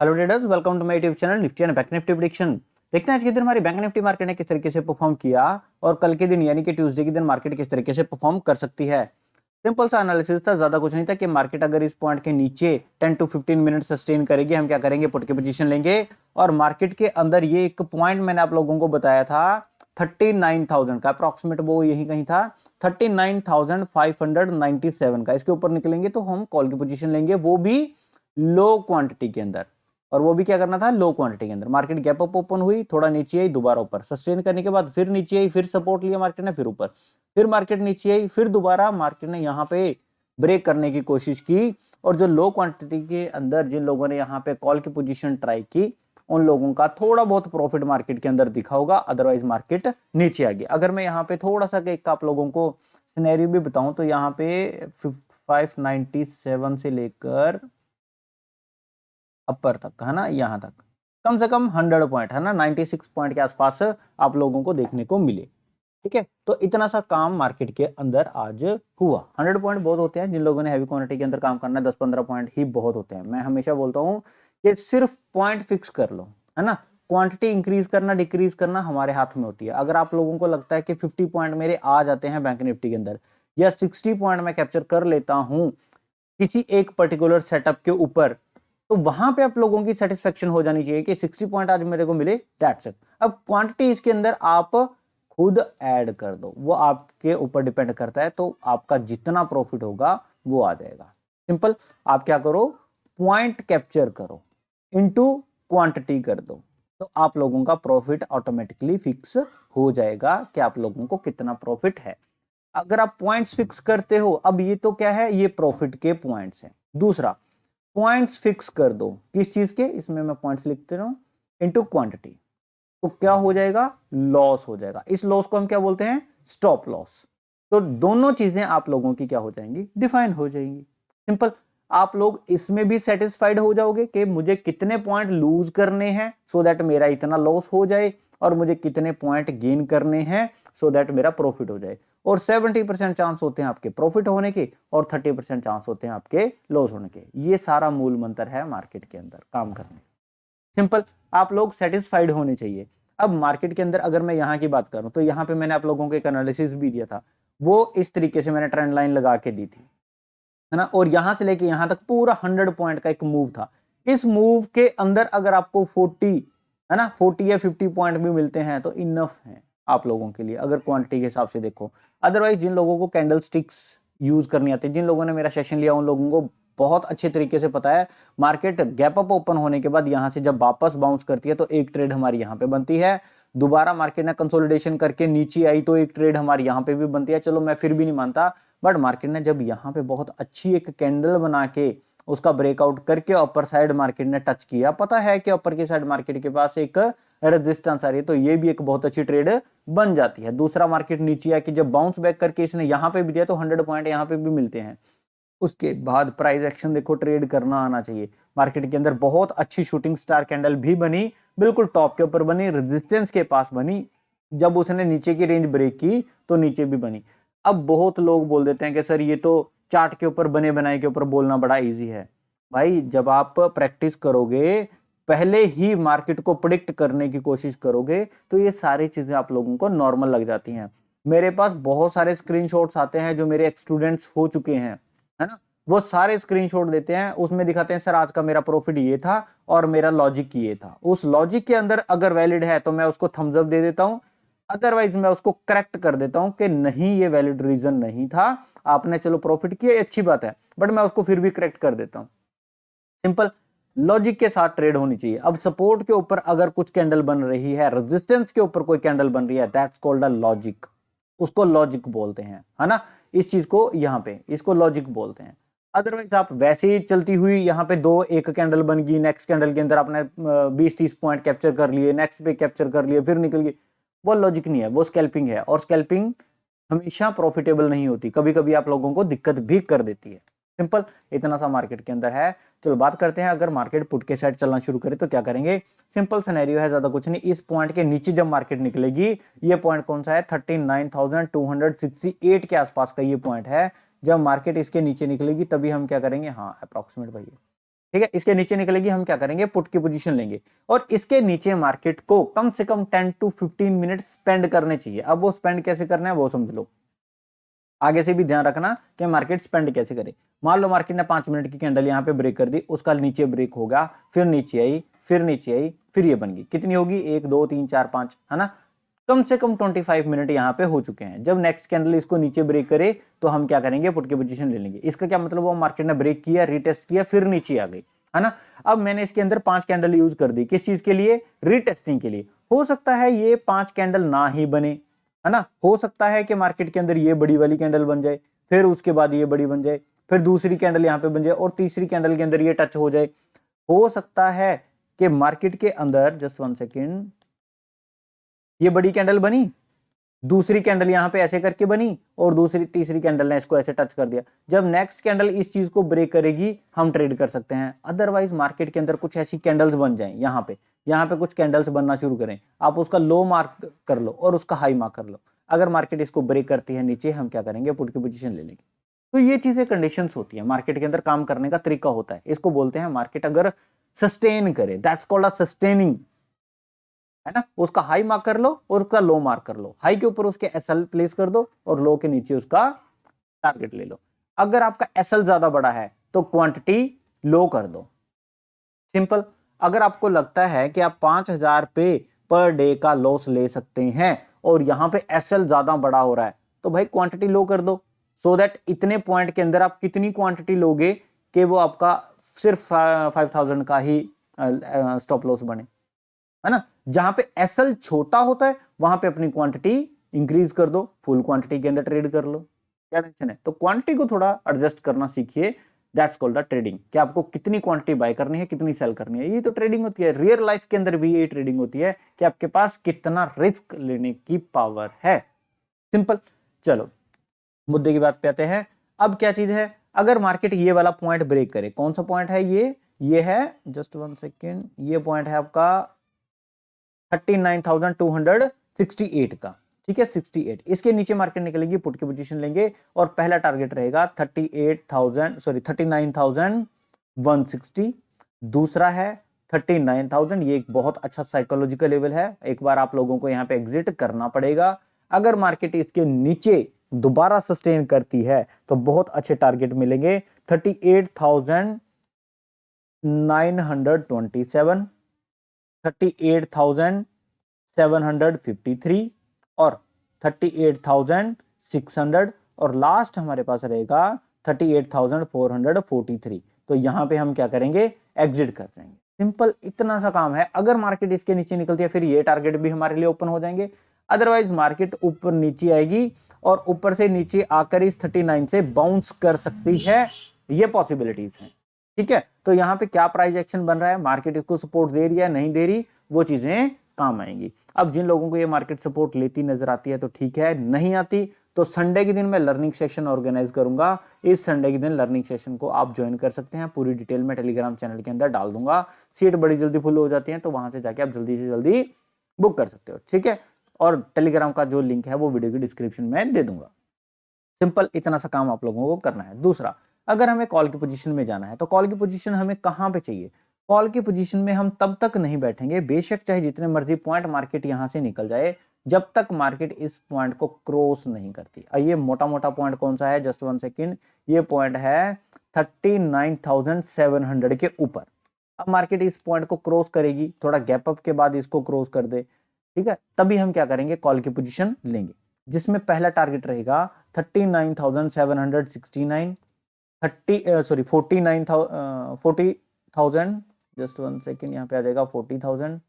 Hello traders, welcome to my YouTube channel Nifty and bank Nifty prediction. देखते हैं आज के दिन हमारी बैंक निफ्टी मार्केट ने किस तरीके से परफॉर्म किया और कल के दिन यानी कि ट्यूसडे के दिन मार्केट किस तरीके से परफॉर्म कर सकती है। सिंपल सा एनालिसिस था, ज्यादा कुछ नहीं था कि मार्केट अगर इस पॉइंट के नीचे 10 टू 15 मिनट सस्टेन करेगी, हम क्या करेंगे, पुट की पोजीशन लेंगे। और मार्केट के अंदर ये एक पॉइंट मैंने आप लोगों को बताया था 39,000 का, अप्रॉक्सीमेट वो यही कहीं था 39,597 का। इसके ऊपर निकलेंगे तो हम कॉल की पोजीशन लेंगे, वो भी लो क्वांटिटी के अंदर। और वो भी क्या करना था, लो क्वांटिटी के अंदर। मार्केट गैप अप ओपन हुई, थोड़ा नीचे आई, दोबारा ऊपर सस्टेन करने के बाद फिर नीचे आई, फिर सपोर्ट लिया मार्केट ने, फिर ऊपर, फिर मार्केट नीचे आई, फिर दोबारा मार्केट ने यहाँ पे ब्रेक करने की कोशिश की। और जो लो क्वांटिटी के अंदर जिन लोगों ने यहाँ पे कॉल की पोजीशन ट्राई की, उन लोगों का थोड़ा बहुत प्रॉफिट मार्केट के अंदर दिखा होगा, अदरवाइज मार्केट नीचे आ गई। अगर मैं यहाँ पे थोड़ा सा एक आप लोगों को सिनेरियो भी बताऊं तो यहाँ पे 597 से लेकर अपर तक है ना, यहां तक कम से कम 100 पॉइंट है ना, 96 पॉइंट के आसपास आप लोगों को देखने को मिले। ठीक है, तो इतना सा काम मार्केट के अंदर आज हुआ। 100 पॉइंट बहुत होते हैं, जिन लोगों ने हैवी क्वांटिटी के अंदर काम करना है 10-15 पॉइंट ही बहुत होते हैं। मैं हमेशा बोलता हूं कि सिर्फ पॉइंट फिक्स कर लो, है ना। क्वांटिटी इंक्रीज करना डिक्रीज करना हमारे हाथ में होती है। अगर आप लोगों को लगता है कि 50 पॉइंट मेरे आ जाते हैं बैंक निफ्टी के अंदर, या 60 पॉइंट मैं कैप्चर कर लेता हूं किसी एक पर्टिकुलर सेटअप के ऊपर, तो वहां पे आप लोगों की सेटिस्फेक्शन हो जानी चाहिए कि 60 पॉइंट आज मेरे को मिले, दैट्स इट। अब क्वांटिटी इसके अंदर आप खुद ऐड कर दो, वो आपके ऊपर डिपेंड करता है, तो आपका जितना प्रॉफिट होगा वो आ जाएगा। सिंपल, आप क्या करो, पॉइंट कैप्चर करो, इनटू क्वांटिटी कर दो, तो आप लोगों का प्रॉफिट ऑटोमेटिकली फिक्स हो जाएगा कि आप लोगों को कितना प्रॉफिट है। अगर आप पॉइंट्स फिक्स करते हो, अब ये तो क्या है, ये प्रॉफिट के पॉइंट्स हैं। दूसरा, पॉइंट्स फिक्स कर दो किस चीज के, इसमें मैं पॉइंट्स लिखते रहूं, इनटू क्वांटिटी, तो क्या हो जाएगा, लॉस हो जाएगा। इस लॉस को हम क्या बोलते हैं, स्टॉप लॉस। तो दोनों चीजें आप लोगों की क्या हो जाएंगी, डिफाइन हो जाएंगी। सिंपल, आप लोग इसमें भी सेटिस्फाइड हो जाओगे कि मुझे कितने पॉइंट लूज करने हैं सो दैट मेरा इतना लॉस हो जाए, और मुझे कितने पॉइंट गेन करने हैं सो दैट मेरा प्रॉफिट हो जाए। और 70% चांस होते हैं आपके प्रॉफिट होने के, और 30% चांस होते हैं आपके लॉस होने के। ये सारा मूल मंत्र है मार्केट के अंदर काम करने। सिंपल, आप लोग सेटिस्फाइड होने चाहिए। अब मार्केट के अंदर अगर मैं यहाँ की बात करूं तो यहाँ पे मैंने आप लोगों को एक एनालिसिस भी दिया था, वो इस तरीके से मैंने ट्रेंड लाइन लगा के दी थी, है ना। और यहां से लेके यहां तक पूरा 100 पॉइंट का एक मूव था। इस मूव के अंदर अगर आपको 40, है ना, 40 या 50 पॉइंट भी मिलते हैं तो इनफ है आप लोगों के लिए, अगर क्वांटिटी के हिसाब से देखो। अदरवाइज जिन लोगों को कैंडल स्टिक्स यूज करनी आती है, जिन लोगों ने मेरा सेशन लिया, उन लोगों को बहुत अच्छे तरीके से पता है, मार्केट गैप अप ओपन होने के बाद यहां से जब वापस बाउंस करती है तो एक ट्रेड हमारी यहां पे बनती है। दोबारा मार्केट ने कंसोलिडेशन करके नीचे आई तो एक ट्रेड हमारी यहां पे भी बनती है। चलो मैं फिर भी नहीं मानता, बट मार्केट ने जब यहां पे बहुत अच्छी एक कैंडल बना के उसका ब्रेकआउट करके अपर साइड मार्केट ने टच किया, पता है कि अपर की साइड मार्केट के पास एक रेजिस्टेंस आ रही है, तो ये भी एक बहुत अच्छी ट्रेड बन जाती है। दूसरा, मार्केट नीचे आके जब बाउंस बैक करके इसने यहां पे भी दिया तो 100 पॉइंट यहां पे भी मिलते हैं। उसके बाद प्राइस एक्शन देखो, ट्रेड करना आना चाहिए। मार्केट के अंदर बहुत अच्छी शूटिंग स्टार कैंडल भी बनी, बिल्कुल टॉप के ऊपर बनी, रेजिस्टेंस के पास बनी। जब उसने नीचे की रेंज ब्रेक की तो नीचे भी बनी। अब बहुत लोग बोल देते हैं कि सर ये तो चार्ट के ऊपर बने बनाए के ऊपर बोलना बड़ा इजी है। भाई, जब आप प्रैक्टिस करोगे, पहले ही मार्केट को प्रिडिक्ट करने की कोशिश करोगे, तो ये सारी चीजें आप लोगों को नॉर्मल लग जाती हैं। मेरे पास बहुत सारे स्क्रीनशॉट्स आते हैं जो मेरे स्टूडेंट्स हो चुके हैं, है ना। वो सारे स्क्रीनशॉट देते हैं, उसमें दिखाते हैं सर आज का मेरा प्रॉफिट ये था और मेरा लॉजिक ये था। उस लॉजिक के अंदर अगर वैलिड है तो मैं उसको थम्स अप दे देता हूं, अदरवाइज मैं उसको करेक्ट कर देता हूं कि नहीं, ये वैलिड रीजन नहीं था। आपने चलो प्रॉफिट किया, अच्छी बात है, बट मैं उसको फिर भी करेक्ट कर देता हूं। सिंपल, लॉजिक के साथ ट्रेड होनी चाहिए। अब सपोर्ट के ऊपर अगर कुछ कैंडल बन रही है, रेजिस्टेंस के ऊपर कोई कैंडल बन रही है, दैट्स कॉल्ड अ लॉजिक। उसको लॉजिक बोलते हैं, है ना। इस चीज को यहां पे इसको लॉजिक बोलते हैं। अदरवाइज आप वैसे ही चलती हुई यहाँ पे दो एक कैंडल बन गई, नेक्स्ट कैंडल के अंदर आपने 20-30 पॉइंट कैप्चर कर लिए, नेक्स्ट पे कैप्चर कर लिए, फिर निकल गई, वो लॉजिक नहीं है, वो स्कैल्पिंग है। और स्कैल्पिंग हमेशा प्रॉफिटेबल नहीं होती, कभी कभी आप लोगों को दिक्कत भी कर देती है। सिंपल, इतना सा मार्केट के अंदर है। चलो बात करते हैं, अगर मार्केट पुट के साइड चलना शुरू करे तो क्या करेंगे। सिंपल सिनेरियो है, ज्यादा कुछ नहीं। इस पॉइंट के नीचे जब मार्केट निकलेगी, ये पॉइंट कौन सा है, 39,268 के आसपास का ये पॉइंट है। जब मार्केट इसके नीचे निकलेगी तभी हम क्या करेंगे, हाँ अप्रोक्सीमेट भाई ठीक है, इसके नीचे निकलेगी, हम क्या करेंगे, पुट की पोजीशन लेंगे और इसके नीचे मार्केट को कम से कम 10 to 15 मिनट स्पेंड करने चाहिए। अब वो स्पेंड कैसे करना है वो समझ लो, आगे से भी ध्यान रखना कि मार्केट स्पेंड कैसे करे। मान लो मार्केट ने 5 मिनट की कैंडल यहाँ पे ब्रेक कर दी, उसका नीचे ब्रेक होगा, फिर नीचे आई, फिर नीचे आई, फिर ये बन गई, कितनी होगी, 1 2 3 4 5, है ना, कम से कम 25 मिनट यहाँ पे हो चुके हैं। जब नेक्स्ट कैंडल इसको नीचे ब्रेक करे तो हम क्या करेंगे, पुट की पोजीशन ले लेंगे। इसका क्या मतलब, वो मार्केट ने ब्रेक किया, रीटेस्ट किया, फिर नीचे आ गई, है ना। अब मैंने इसके अंदर 5 कैंडल यूज कर दी, किस चीज के लिए, रीटेस्टिंग के लिए। हो सकता है ये 5 कैंडल ना ही बने, है ना, हो सकता है कि मार्केट के अंदर ये बड़ी वाली कैंडल बन जाए, फिर उसके बाद ये बड़ी बन जाए, फिर दूसरी कैंडल यहाँ पे बन जाए और तीसरी कैंडल के अंदर ये टच हो जाए। हो सकता है कि मार्केट के अंदर, जस्ट 1 सेकेंड, ये बड़ी कैंडल बनी, दूसरी कैंडल यहां पे ऐसे करके बनी और दूसरी तीसरी कैंडल ने इसको ऐसे टच कर दिया। जब नेक्स्ट कैंडल इस चीज को ब्रेक करेगी हम ट्रेड कर सकते हैं। अदरवाइज मार्केट के अंदर कुछ ऐसी कैंडल्स बन जाएं, यहाँ पे कुछ कैंडल्स बनना शुरू करें, आप उसका लो मार्क कर लो और उसका हाई मार्क कर लो। अगर मार्केट इसको ब्रेक करती है नीचे, हम क्या करेंगे, पुट की पोजीशन ले लेंगे। तो ये चीजें कंडीशंस होती है, मार्केट के अंदर काम करने का तरीका होता है। इसको बोलते हैं मार्केट अगर सस्टेन करे, दैट्स कॉल्ड अ सस्टेनिंग, है ना। उसका हाई मार्क कर लो और उसका लो मार्क कर लो, हाई के ऊपर उसके एसएल प्लेस कर दो और लो के नीचे उसका टारगेट ले लो। अगर आपका एसएल ज्यादा बड़ा है तो क्वांटिटी लो कर दो, सिंपल। अगर आपको लगता है कि आप 5000 पे पर डे का लॉस ले सकते हैं और यहां पे एसएल ज्यादा बड़ा हो रहा है तो भाई क्वांटिटी लो कर दो, सो दैट इतने पॉइंट के अंदर आप कितनी क्वांटिटी लोगे कि वो आपका सिर्फ 5000 का ही स्टॉप लॉस बने, है ना। जहां पे एसएल छोटा होता है वहां पे अपनी क्वांटिटी इंक्रीज कर दो, फुल क्वांटिटी के अंदर ट्रेड कर लो, क्या टेंशन है। तो क्वांटिटी को थोड़ा एडजस्ट करना सीखिए, दैट्स कॉल्ड द ट्रेडिंग, कि आपको कितनी क्वांटिटी बाय करनी है, कितनी सेल करनी है। ये तो ट्रेडिंग होती है, रियल लाइफ के अंदर भी यही ट्रेडिंग होती है कि आपके पास कितना रिस्क लेने की पावर है, सिंपल। चलो मुद्दे की बात पे आते हैं। अब क्या चीज है, अगर मार्केट ये वाला पॉइंट ब्रेक करे, कौन सा पॉइंट है ये है, जस्ट 1 सेकेंड, ये पॉइंट है आपका 39,268 का, ठीक है, 68। इसके नीचे मार्केट निकलेगी, पुट की पोजीशन लेंगे और पहला टारगेट रहेगा 39,160। दूसरा है 39,000, ये एक बहुत अच्छा साइकोलॉजिकल लेवल है, एक बार आप लोगों को यहाँ पे एग्जिट करना पड़ेगा। अगर मार्केट इसके नीचे दोबारा सस्टेन करती है तो बहुत अच्छे टारगेट मिलेंगे, 38,927, 38,753 और 38,600 और लास्ट हमारे पास रहेगा 38,443। तो यहां पे हम क्या करेंगे, एग्जिट कर जाएंगे, सिंपल, इतना सा काम है। अगर मार्केट इसके नीचे निकलती है फिर ये टारगेट भी हमारे लिए ओपन हो जाएंगे। अदरवाइज मार्केट ऊपर नीचे आएगी और ऊपर से नीचे आकर इस 39 से बाउंस कर सकती है, ये पॉसिबिलिटीज हैं, ठीक है। तो यहाँ पे क्या प्राइस एक्शन बन रहा है, मार्केट इसको सपोर्ट दे रही है, नहीं दे रही, वो चीजें काम आएंगी। अब जिन लोगों को ये मार्केट सपोर्ट लेती नजर आती है तो ठीक है, नहीं आती तो संडे के दिन मैं लर्निंग सेशन ऑर्गेनाइज करूंगा। इस संडे के दिन लर्निंग सेशन को आप ज्वाइन कर सकते हैं, पूरी डिटेल में टेलीग्राम चैनल के अंदर डाल दूंगा। सीट बड़ी जल्दी फुल हो जाती है तो वहां से जाके आप जल्दी से जल्दी बुक कर सकते हो, ठीक है। और टेलीग्राम का जो लिंक है वो वीडियो की डिस्क्रिप्शन में दे दूंगा। सिंपल, इतना सा काम आप लोगों को करना है। दूसरा, अगर हमें कॉल की पोजीशन में जाना है तो कॉल की पोजीशन हमें कहां पे चाहिए, कॉल की पोजीशन में हम तब तक नहीं बैठेंगे, बेशक चाहे जितने मर्जी पॉइंट मार्केट यहां से निकल जाए, जब तक मार्केट इस पॉइंट को क्रॉस नहीं करती। ये मोटा मोटा पॉइंट कौन सा है, जस्ट 1 सेकेंड, ये पॉइंट है 39,700 के ऊपर। अब मार्केट इस पॉइंट को क्रॉस करेगी, थोड़ा गैप अप के बाद इसको क्रॉस कर दे, ठीक है, तभी हम क्या करेंगे, कॉल की पोजीशन लेंगे, जिसमें पहला टारगेट रहेगा 39,769, 40,000, जस्ट 1 सेकेंड, यहाँ पे आ जाएगा 40,000,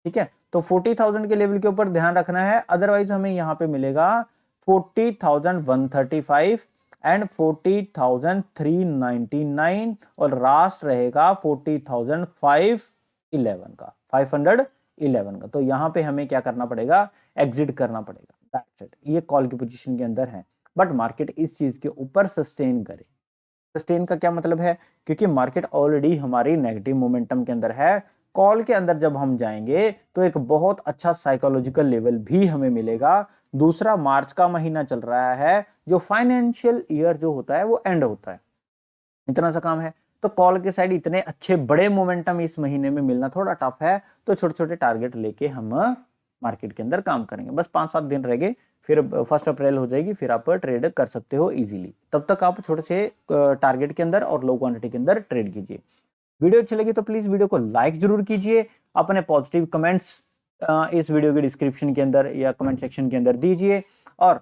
ठीक है। तो 40,000 के लेवल के ऊपर ध्यान रखना है, अदरवाइज हमें यहाँ पे मिलेगा 40,135 एंड 40,399 और लास्ट रहेगा 40,511 का, 511 का। तो यहाँ पे हमें क्या करना पड़ेगा, एग्जिट करना पड़ेगा, दैट्स इट। ये कॉल की पोजीशन के अंदर है, बट मार्केट इस चीज के ऊपर सस्टेन करे। सस्टेन का क्या मतलब है, क्योंकि मार्केट ऑलरेडी हमारी नेगेटिव मोमेंटम के अंदर है, कॉल के अंदर जब हम जाएंगे तो एक बहुत अच्छा साइकोलॉजिकल लेवल भी हमें मिलेगा। दूसरा, मार्च का महीना चल रहा है, जो फाइनेंशियल ईयर जो होता है वो एंड होता है, इतना सा काम है। तो कॉल के साइड इतने अच्छे बड़े मोमेंटम इस महीने में मिलना थोड़ा टफ है, तो छोटे छोटे टारगेट लेके हम मार्केट के अंदर काम करेंगे। बस 5-7 दिन रह गए, फिर 1 अप्रैल हो जाएगी, फिर आप ट्रेड कर सकते हो इजीली। तब तक आप छोटे से टारगेट के अंदर और लो क्वांटिटी के अंदर ट्रेड कीजिए। वीडियो अच्छी लगी तो प्लीज वीडियो को लाइक जरूर कीजिए, अपने पॉजिटिव कमेंट्स इस वीडियो के डिस्क्रिप्शन के अंदर या कमेंट सेक्शन के अंदर दीजिए, और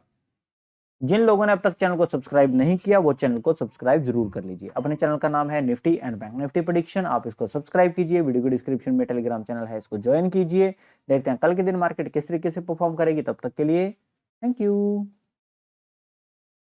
जिन लोगों ने अब तक चैनल को सब्सक्राइब नहीं किया वो चैनल को सब्सक्राइब जरूर कर लीजिए। अपने चैनल का नाम है Nifty and bank Nifty prediction, आप इसको सब्सक्राइब कीजिए। वीडियो के डिस्क्रिप्शन में टेलीग्राम चैनल है, इसको ज्वाइन कीजिए। देखते हैं कल के दिन मार्केट किस तरीके से परफॉर्म करेगी। तब तक के लिए थैंक यू।